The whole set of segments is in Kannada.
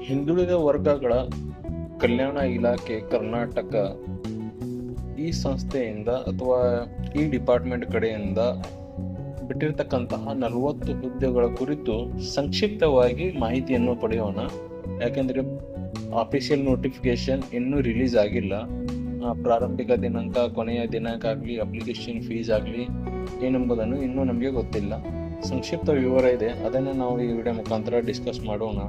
ಹಿಂದುಳಿದ ವರ್ಗಗಳ ಕಲ್ಯಾಣ ಇಲಾಖೆ ಕರ್ನಾಟಕ ಈ ಸಂಸ್ಥೆಯಿಂದ ಅಥವಾ ಈ ಡಿಪಾರ್ಟ್ಮೆಂಟ್ ಕಡೆಯಿಂದ ಬಿಟ್ಟಿರ್ತಕ್ಕಂತಹ 40 ಹುದ್ದೆಗಳ ಕುರಿತು ಸಂಕ್ಷಿಪ್ತವಾಗಿ ಮಾಹಿತಿಯನ್ನು ಪಡೆಯೋಣ. ಯಾಕೆಂದರೆ ಆಫಿಷಿಯಲ್ ನೋಟಿಫಿಕೇಶನ್ ಇನ್ನೂ ರಿಲೀಸ್ ಆಗಿಲ್ಲ. ಪ್ರಾರಂಭಿಕ ದಿನಾಂಕ, ಕೊನೆಯ ದಿನಾಂಕ ಆಗಲಿ, ಅಪ್ಲಿಕೇಶನ್ ಫೀಸ್ ಆಗಲಿ ಏನೆಂಬುದನ್ನು ಇನ್ನೂ ನಮಗೆ ಗೊತ್ತಿಲ್ಲ. ಸಂಕ್ಷಿಪ್ತ ವಿವರ ಇದೆ, ಅದನ್ನು ನಾವು ಈ ವಿಡಿಯೋ ಮುಖಾಂತರ ಡಿಸ್ಕಸ್ ಮಾಡೋಣ.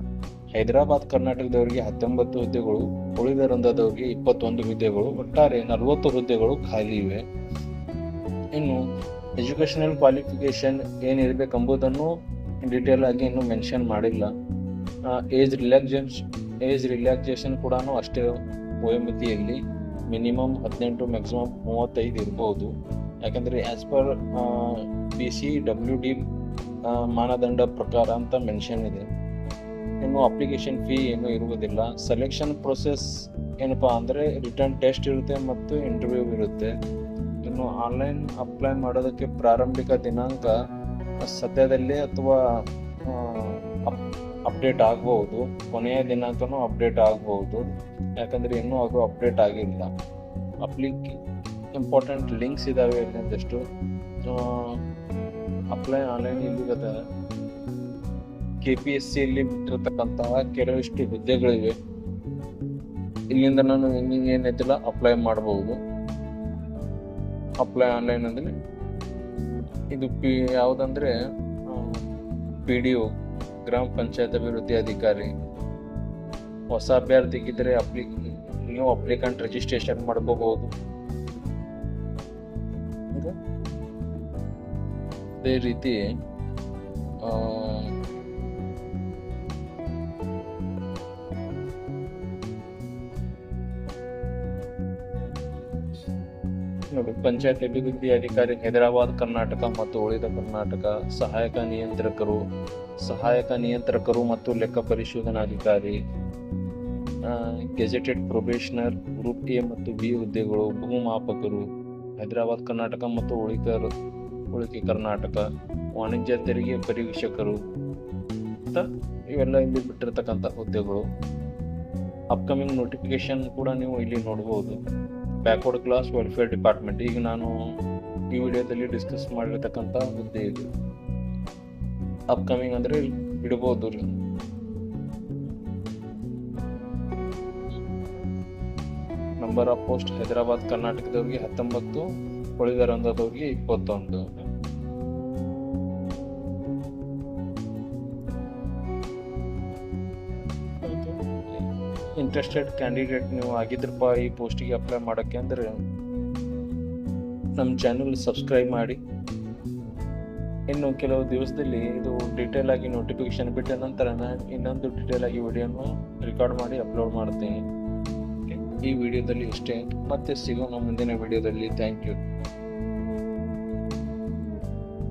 ಹೈದರಾಬಾದ್ ಕರ್ನಾಟಕದವರಿಗೆ 19 ಹುದ್ದೆಗಳು, ಉಳಿದ ರಂಗದವರಿಗೆ 21 ಹುದ್ದೆಗಳು, ಒಟ್ಟಾರೆ 40 ಹುದ್ದೆಗಳು ಖಾಲಿ ಇವೆ. ಇನ್ನು ಎಜುಕೇಷನಲ್ ಕ್ವಾಲಿಫಿಕೇಶನ್ ಏನಿರಬೇಕೆಂಬುದನ್ನು ಡೀಟೇಲ್ ಆಗಿ ಇನ್ನೂ ಮೆನ್ಷನ್ ಮಾಡಿಲ್ಲ. ಏಜ್ ರಿಲ್ಯಾಕ್ಸೇಷನ್ ಕೂಡ ಅಷ್ಟೇ ವಯೋಮಿತಿಯಲ್ಲಿ ಮಿನಿಮಮ್ 18, ಮ್ಯಾಕ್ಸಿಮಮ್ 35 ಇರ್ಬೋದು. ಯಾಕಂದರೆ ಆ್ಯಸ್ ಪರ್ PCWD ಮಾನದಂಡ ಪ್ರಕಾರ ಅಂತ ಮೆನ್ಷನ್ ಇದೆ. ಇನ್ನು ಅಪ್ಲಿಕೇಶನ್ ಫೀ ಏನೂ ಇರುವುದಿಲ್ಲ. ಸೆಲೆಕ್ಷನ್ ಪ್ರೊಸೆಸ್ ಏನಪ್ಪ ಅಂದರೆ ರಿಟರ್ನ್ ಟೆಸ್ಟ್ ಇರುತ್ತೆ ಮತ್ತು ಇಂಟರ್ವ್ಯೂ ಇರುತ್ತೆ. ಇನ್ನು ಆನ್ಲೈನ್ ಅಪ್ಲೈ ಮಾಡೋದಕ್ಕೆ ಪ್ರಾರಂಭಿಕ ದಿನಾಂಕ ಸದ್ಯದಲ್ಲೇ ಅಥವಾ ಅಪ್ಡೇಟ್ ಆಗ್ಬೋದು, ಕೊನೆಯ ದಿನಾಂಕನೂ ಅಪ್ಡೇಟ್ ಆಗ್ಬೋದು. ಯಾಕಂದರೆ ಇನ್ನೂ ಅದು ಅಪ್ಡೇಟ್ ಆಗಿಲ್ಲ. ಇಂಪಾರ್ಟೆಂಟ್ ಲಿಂಕ್ಸ್ ಇದ್ದಾವೆ ಒಂದಷ್ಟು. ಅಪ್ಲೈ ಆನ್ಲೈನ್ ಇಲ್ಲಿ KPSCಯಲ್ಲಿ ಬಿಟ್ಟಿರತಕ್ಕಂತಹ ಕೆಲವಿಷ್ಟು ಹುದ್ದೆಗಳಿವೆ. ಇಲ್ಲಿಂದ ನಾನು ಏನಿದ್ದಿಲ್ಲ ಅಪ್ಲೈ ಮಾಡಬಹುದು. ಅಪ್ಲೈ ಆನ್ಲೈನ್ ಅಂದರೆ ಇದು ಯಾವುದಂದ್ರೆ PDO, ಗ್ರಾಮ ಪಂಚಾಯತ್ ಅಭಿವೃದ್ಧಿ ಅಧಿಕಾರಿ. ಹೊಸ ಅಭ್ಯರ್ಥಿಗಿದ್ರೆ ನೀವು ಅಪ್ಲಿಕೆಂಟ್ ರಿಜಿಸ್ಟ್ರೇಷನ್ ಮಾಡ್ಕೋಬಹುದು. ಅದೇ ರೀತಿ ನೋಡಿ, ಪಂಚಾಯತ್ ಅಭಿವೃದ್ಧಿ ಅಧಿಕಾರಿ ಹೈದರಾಬಾದ್ ಕರ್ನಾಟಕ ಮತ್ತು ಉಳಿದ ಕರ್ನಾಟಕ, ಸಹಾಯಕ ನಿಯಂತ್ರಕರು ಮತ್ತು ಲೆಕ್ಕ ಪರಿಶೋಧನಾಧಿಕಾರಿ, ಗೆಜೆಟೆಡ್ ಪ್ರೊಬೇಷನರ್, ಗ್ರೂಪ್ A ಮತ್ತು B ಹುದ್ದೆಗಳು, ಭೂಮಾಪಕರು ಹೈದರಾಬಾದ್ ಕರ್ನಾಟಕ ಮತ್ತು ಉಳಿಕೆ ಕರ್ನಾಟಕ, ವಾಣಿಜ್ಯ ತೆರಿಗೆ ಪರೀಕ್ಷಕರು ಅಂತ ಇವೆಲ್ಲ ಇಲ್ಲಿ ಬಿಟ್ಟಿರ್ತಕ್ಕಂಥ ಹುದ್ದೆಗಳು. ಅಪ್ಕಮಿಂಗ್ ನೋಟಿಫಿಕೇಶನ್ ಕೂಡ ನೀವು ಇಲ್ಲಿ ನೋಡ್ಬೋದು. ಬ್ಯಾಕ್ವರ್ಡ್ ಕ್ಲಾಸ್ ವೆಲ್ಫೇರ್ ಡಿಪಾರ್ಟ್ಮೆಂಟ್, ಈಗ ನಾನು ಈ ವಿಡಿಯೋದಲ್ಲಿ ಡಿಸ್ಕಸ್ ಮಾಡಿರ್ತಕ್ಕಂಥ ಹುದ್ದೆ ಇದು. ಅಪ್ಕಮಿಂಗ್ ಅಂದರೆ ಇಡ್ಬೋದು. ನಂಬರ್ ಆಫ್ ಪೋಸ್ಟ್ ಹೈದರಾಬಾದ್ ಕರ್ನಾಟಕದವ್ರಿಗೆ 19, ಉಳಿದ ರಂಗದವ್ರಿಗೆ 21. ಇಂಟ್ರೆಸ್ಟೆಡ್ ಕ್ಯಾಂಡಿಡೇಟ್ ನೀವು ಆಗಿದ್ರಪ್ಪ ಈ ಪೋಸ್ಟಿಗೆ ಅಪ್ಲೈ ಮಾಡೋಕ್ಕೆ ಅಂದರೆ ನಮ್ಮ ಚಾನಲ್ ಸಬ್ಸ್ಕ್ರೈಬ್ ಮಾಡಿ. ಇನ್ನು ಕೆಲವು ದಿವಸದಲ್ಲಿ ಇದು ಡೀಟೇಲ್ ಆಗಿ ನೋಟಿಫಿಕೇಶನ್ ಬಿಟ್ಟ ನಂತರ ನಾನು ಇನ್ನೊಂದು ಡೀಟೇಲ್ ಆಗಿ ವಿಡಿಯೋನು ರೆಕಾರ್ಡ್ ಮಾಡಿ ಅಪ್ಲೋಡ್ ಮಾಡ್ತೀನಿ. ಈ ವಿಡಿಯೋದಲ್ಲಿ ಇಷ್ಟೇ, ಮತ್ತೆ ಸಿಗೋಣ ಮುಂದಿನ ವಿಡಿಯೋದಲ್ಲಿ. Thank you.